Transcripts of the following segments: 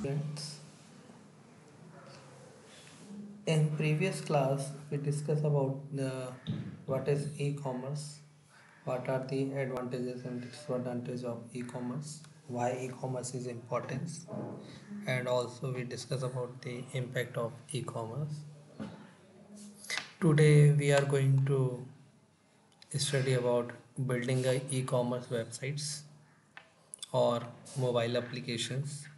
Friends, in previous class we discussed about what is e-commerce, what are the advantages and disadvantages of e-commerce, why e-commerce is important, and also we discuss about the impact of e-commerce. Today we are going to study about building a e-commerce websites or mobile applications.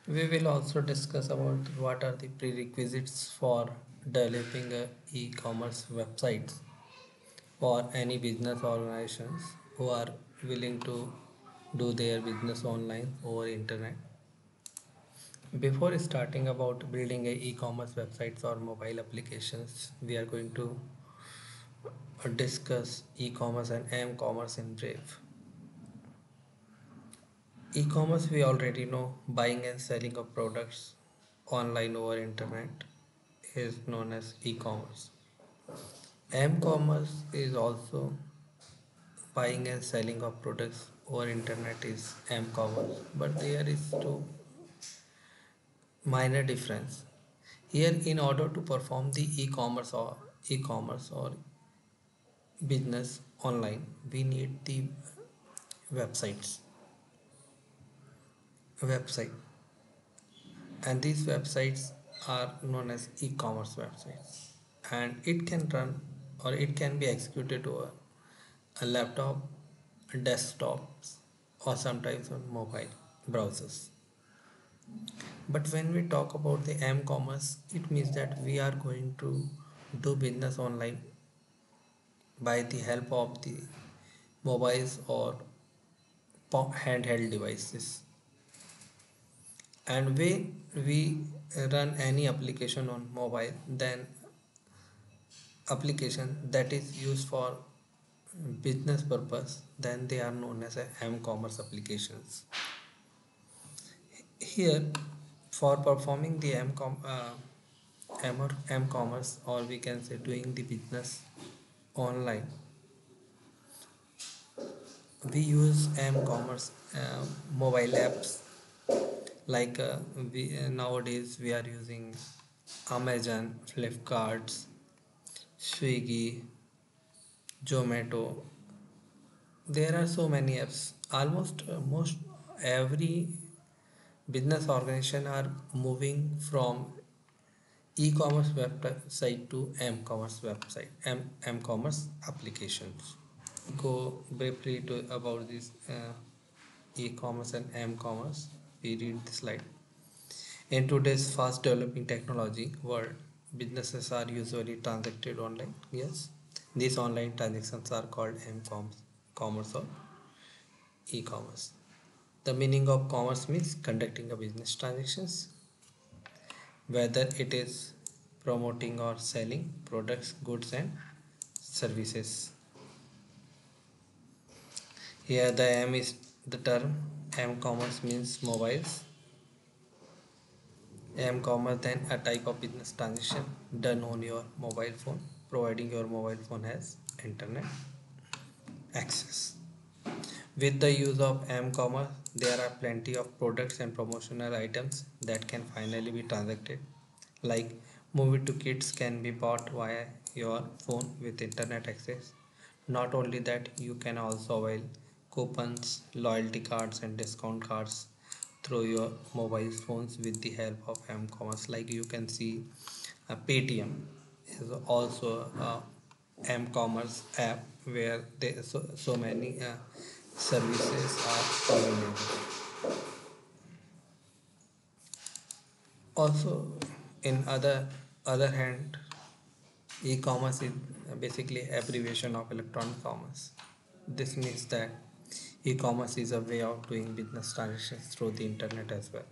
We will also discuss about what are the prerequisites for developing a e-commerce website for any business organizations who are willing to do their business online over internet. Before starting about building a e-commerce websites or mobile applications, we are going to discuss e-commerce and m-commerce in brief. E-commerce, we already know, buying and selling of products online over internet is known as e-commerce. M-commerce is also buying and selling of products over internet is M-commerce, but there is two minor difference. Here, in order to perform the e-commerce or business online, we need the websites, website, and these websites are known as e-commerce websites, and it can run or it can be executed over a laptop, desktops, or sometimes on mobile browsers. But when we talk about the m-commerce, it means that we are going to do business online by the help of the mobiles or handheld devices. And when we run any application on mobile, then application that is used for business purpose, then they are known as a m-commerce applications. Here, for performing the m-commerce, or we can say doing the business online, we use m-commerce mobile apps like nowadays we are using Amazon, Flipkart, Swiggy, Zomato. There are so many apps. Almost most every business organization are moving from e-commerce website to m-commerce website, m-commerce applications. Go briefly to about this e-commerce and m-commerce. We read the slide. In today's fast developing technology world, businesses are usually transacted online. Yes, these online transactions are called m-commerce or e-commerce. The meaning of commerce means conducting a business transactions, whether it is promoting or selling products, goods, and services. Here the M is the term. M-commerce means mobiles. M-commerce then a type of business transaction done on your mobile phone, providing your mobile phone has internet access. With the use of m-commerce, there are plenty of products and promotional items that can finally be transacted. Like movie tickets can be bought via your phone with internet access. Not only that, you can also avail coupons, loyalty cards, and discount cards through your mobile phones with the help of m-commerce. Like you can see, Paytm is also a m-commerce app where so many services are available. Also, in other hand, e-commerce is basically abbreviation of electronic commerce. This means that e-commerce is a way of doing business transactions through the internet as well.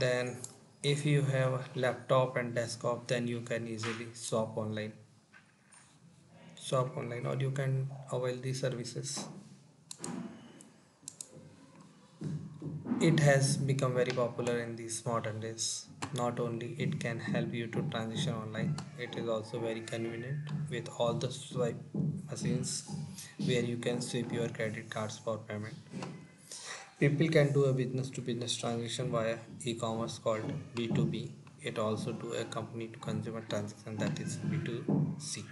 Then if you have a laptop and desktop, then you can easily shop online, or you can avail these services. It has become very popular in these modern days. Not only it can help you to transition online, it is also very convenient with all the swipe machines where you can swipe your credit cards for payment. People can do a business to business transaction via e-commerce called B2B. It also do a company to consumer transaction, that is B2C.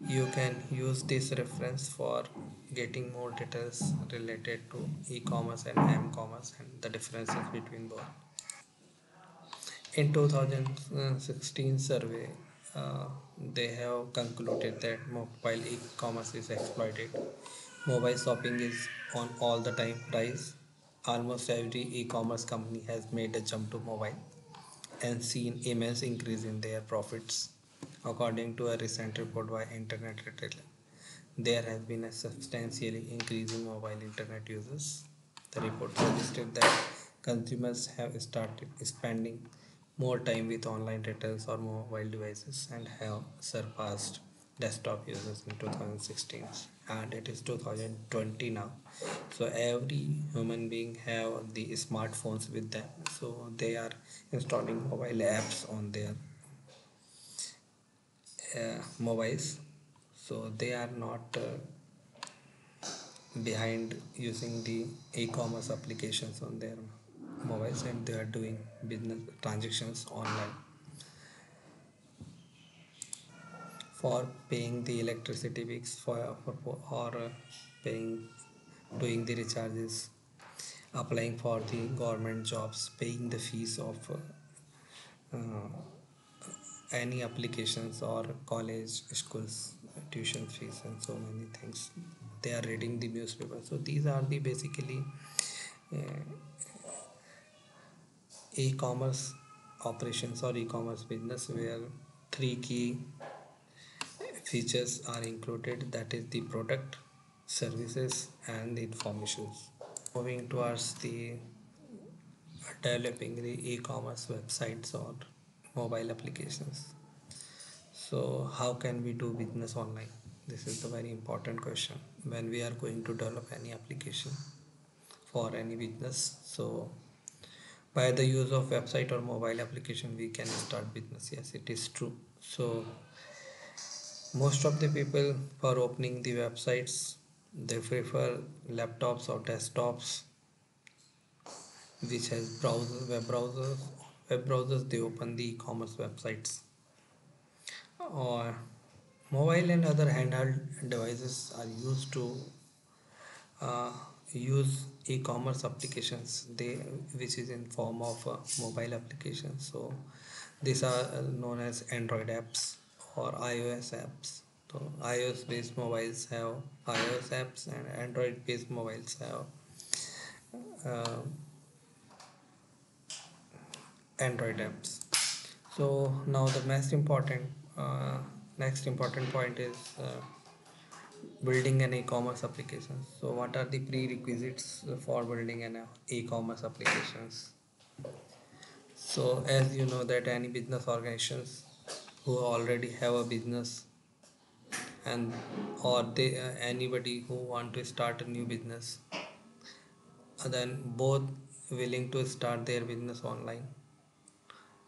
You can use this reference for getting more details related to e-commerce and m-commerce and the differences between both. In 2016 survey, they have concluded that mobile e-commerce is exploited. Mobile shopping is on all the time rise. Almost every e-commerce company has made a jump to mobile and seen immense increase in their profits. According to a recent report by Internet Retailer, there has been a substantial increase in mobile internet users. The report suggested that consumers have started spending more time with online retailers or mobile devices and have surpassed desktop users in 2016, and it is 2020 now. So every human being have the smartphones with them, so they are installing mobile apps on their mobiles, so they are not behind using the e-commerce applications on their mobiles, and they are doing business transactions online for paying the electricity bills for or paying, doing the recharges, applying for the government jobs, paying the fees of any applications or college schools tuition fees and so many things. They are reading the newspaper. So these are the basically uh, e-commerce operations or e-commerce business, where three key features are included, that is the product, services and the informations. Moving towards the developing the e-commerce websites or mobile applications. So how can we do business online? This is the very important question when we are going to develop any application for any business. So by the use of website or mobile application we can start business. Yes, it is true. So most of the people, for opening the websites, they prefer laptops or desktops which has web browsers. They open the e-commerce websites, or mobile and other handheld devices are used to uh, use e-commerce applications, they which is in form of mobile applications. So these are known as Android apps or iOS apps. So iOS based mobiles have iOS apps and Android based mobiles have uh, Android apps. So now the next important point is building an e-commerce application. So what are the prerequisites for building an e-commerce applications? So as you know that any business organizations who already have a business, and or they anybody who want to start a new business, then both willing to start their business online,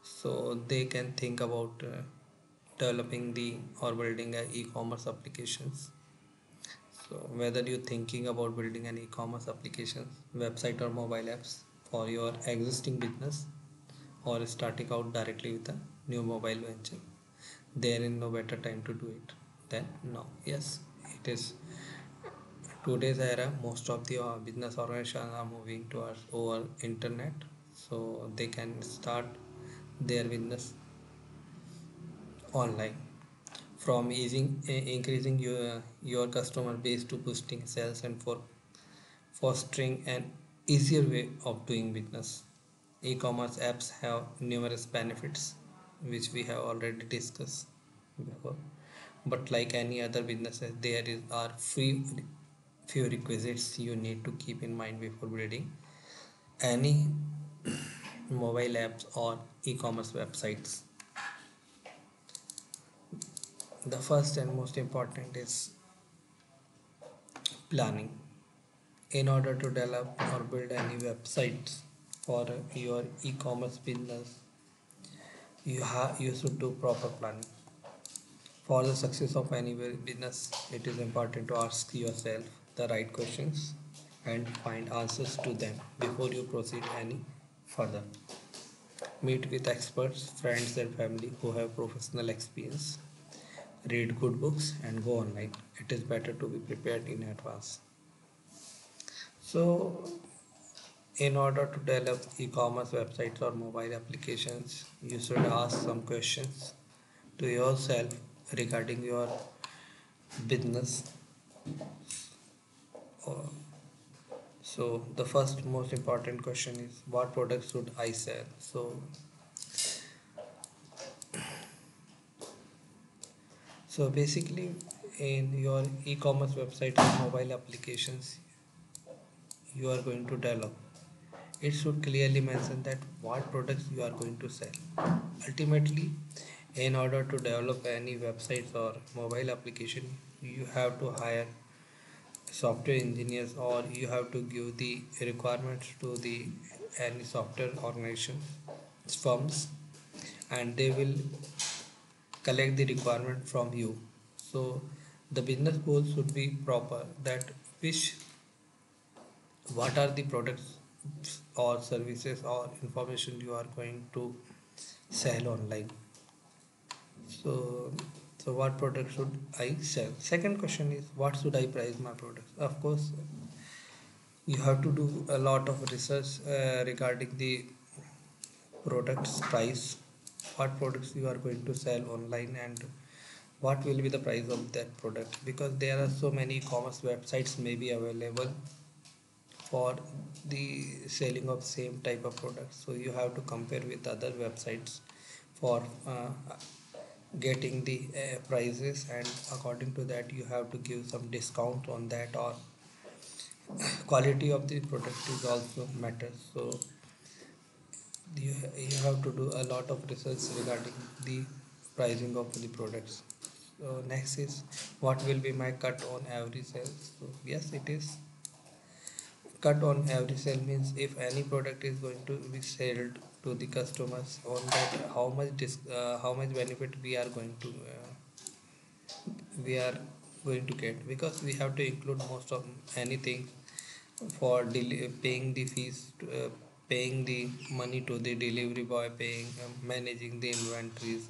so they can think about developing the or building a e-commerce applications. So whether you're thinking about building an e-commerce application, website or mobile apps for your existing business, or starting out directly with a new mobile venture, there is no better time to do it than now. Yes, it is today's era. Most of the business organizations are moving towards over internet, so they can start their business online. From increasing your customer base to boosting sales and for fostering an easier way of doing business. E-commerce apps have numerous benefits which we have already discussed before. But like any other businesses, are few requisites you need to keep in mind before building any mobile apps or e-commerce websites. The first and most important is planning. In order to develop or build any websites for your e-commerce business, you should do proper planning. For the success of any business, it is important to ask yourself the right questions and find answers to them before you proceed any further. Meet with experts, friends, and family who have professional experience. Read good books and go online. It is better to be prepared in advance. So, in order to develop e-commerce websites or mobile applications, you should ask some questions to yourself regarding your business. So the first most important question is, what products should I sell? So basically, in your e-commerce website or mobile applications you are going to develop, it should clearly mention that what products you are going to sell. Ultimately, in order to develop any websites or mobile application, you have to hire software engineers, or you have to give the requirements to the any software organization firms, and they will collect the requirement from you. So the business goals should be proper, that which what are the products or services or information you are going to sell online. So so what product should I sell? Second question is, what should I price my products? Of course, you have to do a lot of research regarding the products price, what products you are going to sell online, and what will be the price of that product, because there are so many e-commerce websites may be available for the selling of same type of products. So you have to compare with other websites for getting the prices, and according to that you have to give some discount on that, or quality of the product is also matters. So you have to do a lot of research regarding the pricing of the products. So next is, what will be my cut on every sale? So yes, it is cut on every sale means if any product is going to be sold to the customers, on that how much benefit we are going to get, because we have to include most of anything for paying the fees, paying the money to the delivery boy, paying managing the inventories,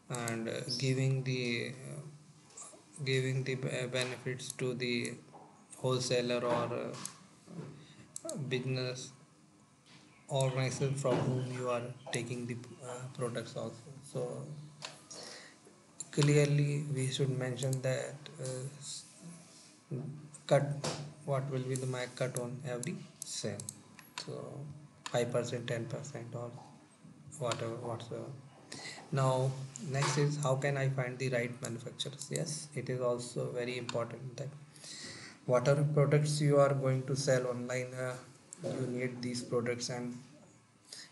and giving the benefits to the wholesaler or business organizer from whom you are taking the products also. So clearly we should mention that cut, what will be the my cut on every sale. So 5%, 10%, or whatever whatsoever. Now next is, how can I find the right manufacturers? Yes, it is also very important that whatever products you are going to sell online, you need these products, and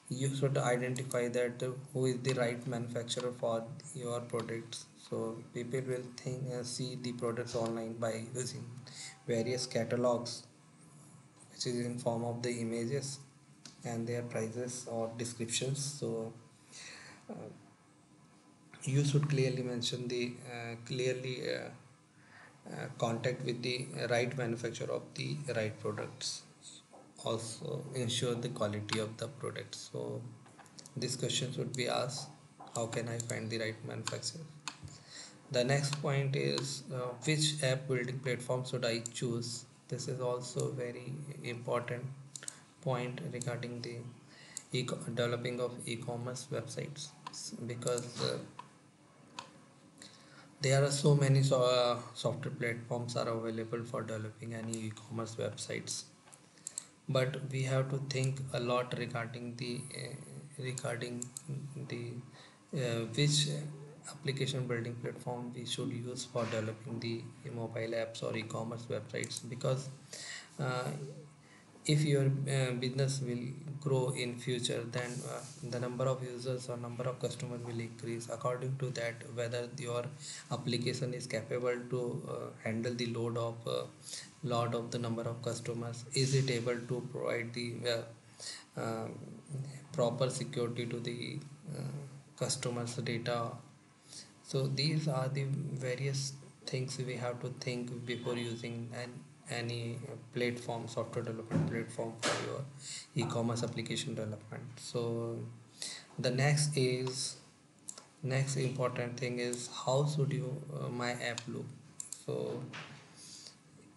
you should identify that who is the right manufacturer for your products. So people will see the products online by using various catalogs, which is in form of the images and their prices or descriptions. So uh, you should clearly mention the clearly contact with the right manufacturer of the right products. Also ensure the quality of the product. So this question should be asked, how can I find the right manufacturer? The next point is, which app building platform should I choose? This is also very important point regarding the developing of e-commerce websites, because there are so many software platforms are available for developing any e-commerce websites, but we have to think a lot regarding the which application building platform we should use for developing the mobile apps or e-commerce websites, because uh, if your business will grow in future, then the number of users or number of customers will increase. According to that, whether your application is capable to handle the load of the number of customers, is it able to provide the uh, proper security to the uh, customers data, So these are the various things we have to think before using any platform, software development platform for your e-commerce application development. So the next important thing is how should you my app look. So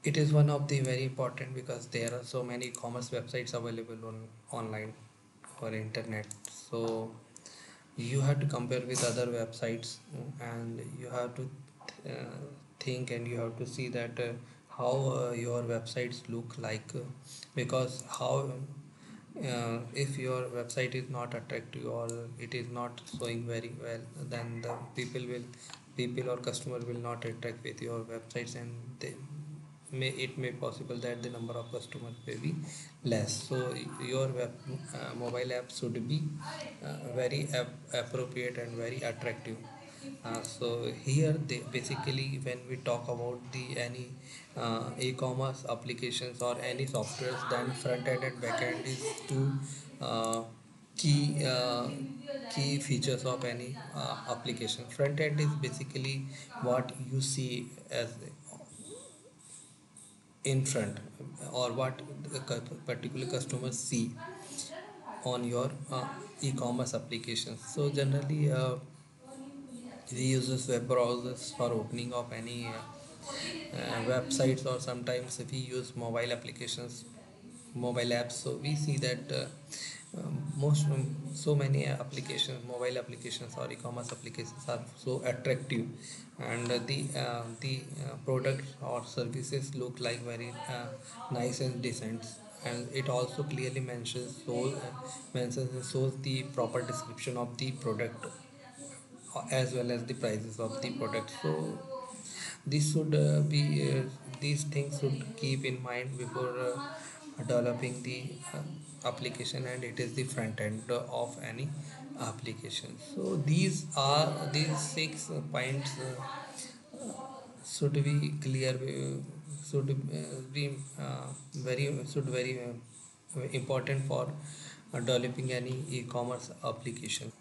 it is one of the very important because there are so many commerce websites available on online or internet. So you have to compare with other websites, and you have to think, and you have to see that how your websites look like, because how if your website is not attractive or it is not showing very well, then the people or customer will not attract with your websites, and they it may possible that the number of customers may be less. So your mobile app should be very appropriate and very attractive. So here they basically, when we talk about the any e-commerce applications or any softwares, then front end and back end is two uh, key key features of any application. Front end is basically what you see as in front, or what the particular customers see on your e-commerce applications. So generally we use this web browsers for opening of any websites, or sometimes if we use mobile applications, mobile apps. So we see that most so many applications, mobile applications or e-commerce applications are so attractive, and the products or services look like very nice and decent, and it also clearly mentions and shows the proper description of the product as well as the prices of the product. So this should be these things should keep in mind before developing the application, and it is the front end of any application. So these six points should be clear, should be very should very important for developing any e-commerce application.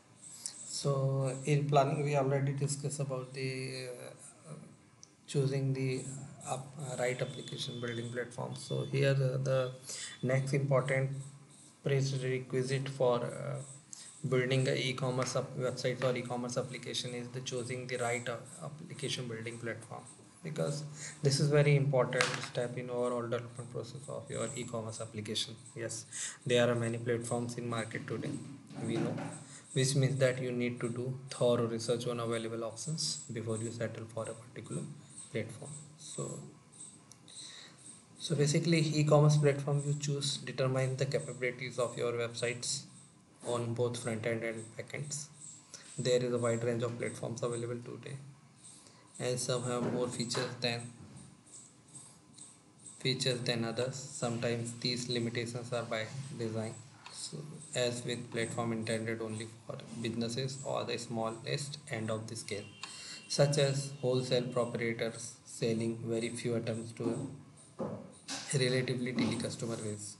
So in planning, we already discussed about the choosing the right application building platform. So here the next important prerequisite for building a e-commerce website or e-commerce application is the choosing the right application building platform, because this is very important step in overall development process of your e-commerce application. Yes, there are many platforms in market today, we know, which means that you need to do thorough research on available options before you settle for a particular platform. So basically, e-commerce platform you choose determine the capabilities of your websites on both front end and back ends. There is a wide range of platforms available today, and some have more features than others. Sometimes these limitations are by design. So, as with platform intended only for businesses or the smallest end of the scale, such as wholesale proprietors selling very few items to a relatively daily customer base.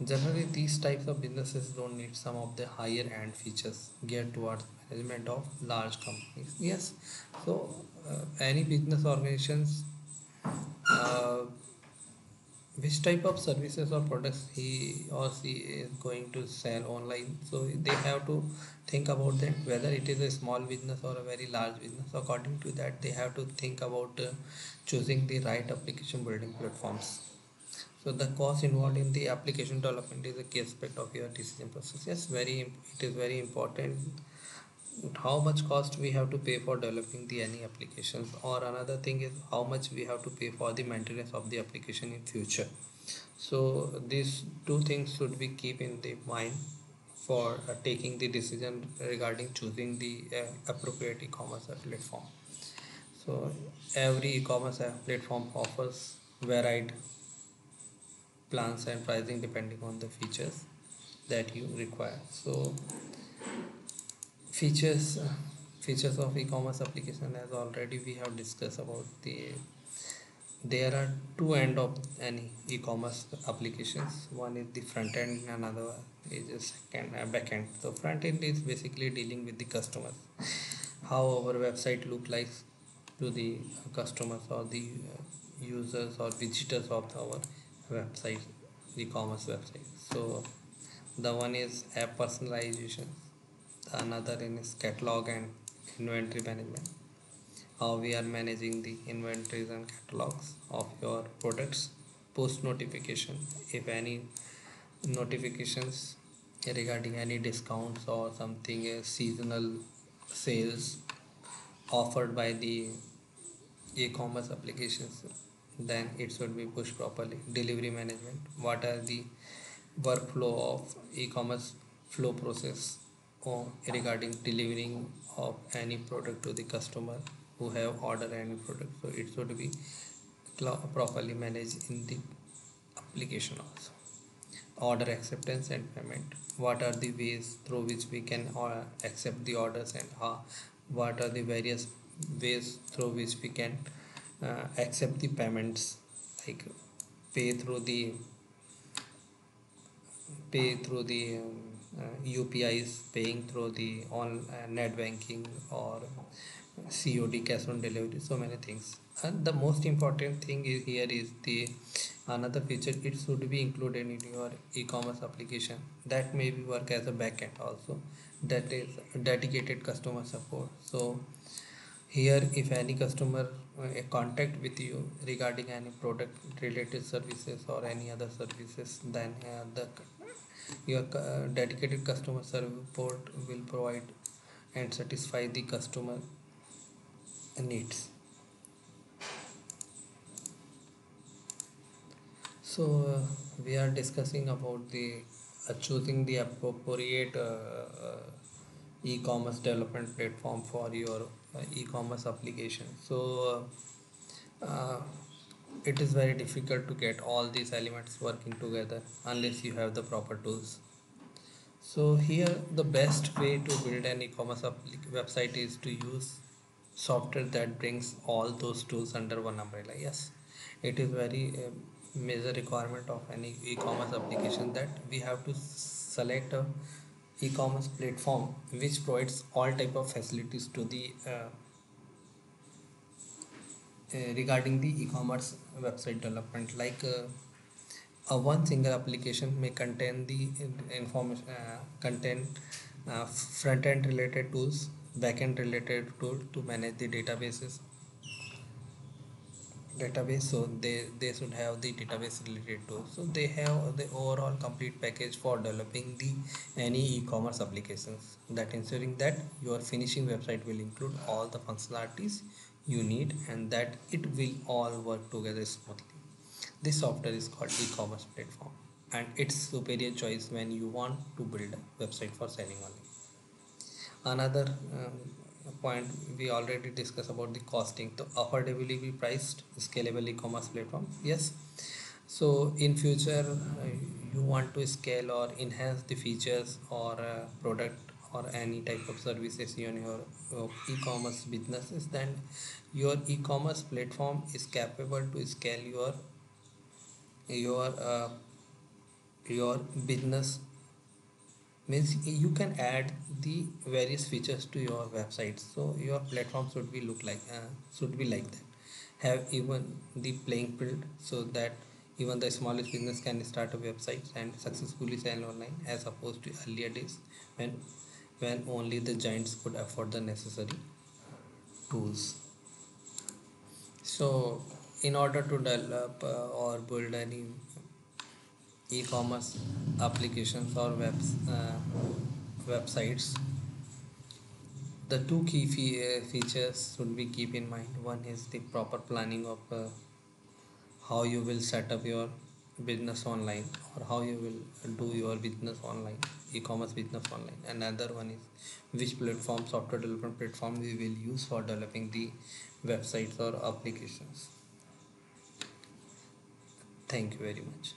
Generally, these types of businesses don't need some of the higher end features geared towards management of large companies. Yes, so any business organizations, uh, which type of services or products he or she is going to sell online, so they have to think about that whether it is a small business or a very large business. According to that, they have to think about choosing the right application building platforms. So the cost involved in the application development is a key aspect of your decision process. Yes, it is very important how much cost we have to pay for developing the any applications, or another thing is how much we have to pay for the maintenance of the application in future. So these two things should be keep in the mind for taking the decision regarding choosing the appropriate e-commerce platform. So every e-commerce platform offers varied plans and pricing depending on the features that you require. So features features of e-commerce application, as already we have discussed about there are two end of any e-commerce applications. One is the front end, another is the second back end. So front end is basically dealing with the customers. how our website look like to the customers or the users or visitors of our website, e-commerce website. So the one is app personalization, the another is catalog and inventory management, how we are managing the inventories and catalogs of your products. Post notification, if any notifications regarding any discounts or something seasonal sales offered by the e-commerce applications, then it should be pushed properly. Delivery management, what are the workflow of e-commerce flow process or regarding delivering of any product to the customer who have ordered any product, so it should be properly managed in the application also. Order acceptance and payment, what are the ways through which we can accept the orders, and how, what are the various ways through which we can accept the payments, like pay through the UPIs, paying through the on net banking, or COD, cash on delivery, so many things. And the most important thing is here is the another feature, it should be included in your e-commerce application, that may be work as a backend also, that is dedicated customer support. So here if any customer contact with you regarding any product related services or any other services, then your dedicated customer support will provide and satisfy the customer needs. So we are discussing about the choosing the appropriate e-commerce development platform for your e-commerce application. So it is very difficult to get all these elements working together unless you have the proper tools. So here the best way to build an e-commerce website is to use software that brings all those tools under one umbrella. Yes, it is very major requirement of any e-commerce application that we have to select a e-commerce platform which provides all type of facilities to the regarding the e-commerce website development, like a one single application may contain the information contain front end related tools, back end related tool to manage the database. So they should have the database related tools, so they have the overall complete package for developing the any e-commerce applications, that ensuring that your finishing website will include all the functionalities you need and that it will all work together smoothly. This software is called e-commerce platform, and it's superior choice when you want to build a website for selling only. Another point we already discussed about the costing. So affordably be priced scalable e-commerce platform. Yes. So in future you want to scale or enhance the features or product or any type of services in your e-commerce businesses, then your e-commerce platform is capable to scale your uh, your business, means you can add the various features to your website. So your platform should be like that, have even the playing field, so that even the smallest business can start a website and successfully sell online, as opposed to earlier days when only the giants could afford the necessary tools. So in order to develop or build any e-commerce applications or websites, the two key features should be keep in mind. One is the proper planning of how you will set up your business online, or how you will do your business online, e-commerce business online. Another one is which platform, software development platform we will use for developing the websites or applications. Thank you very much.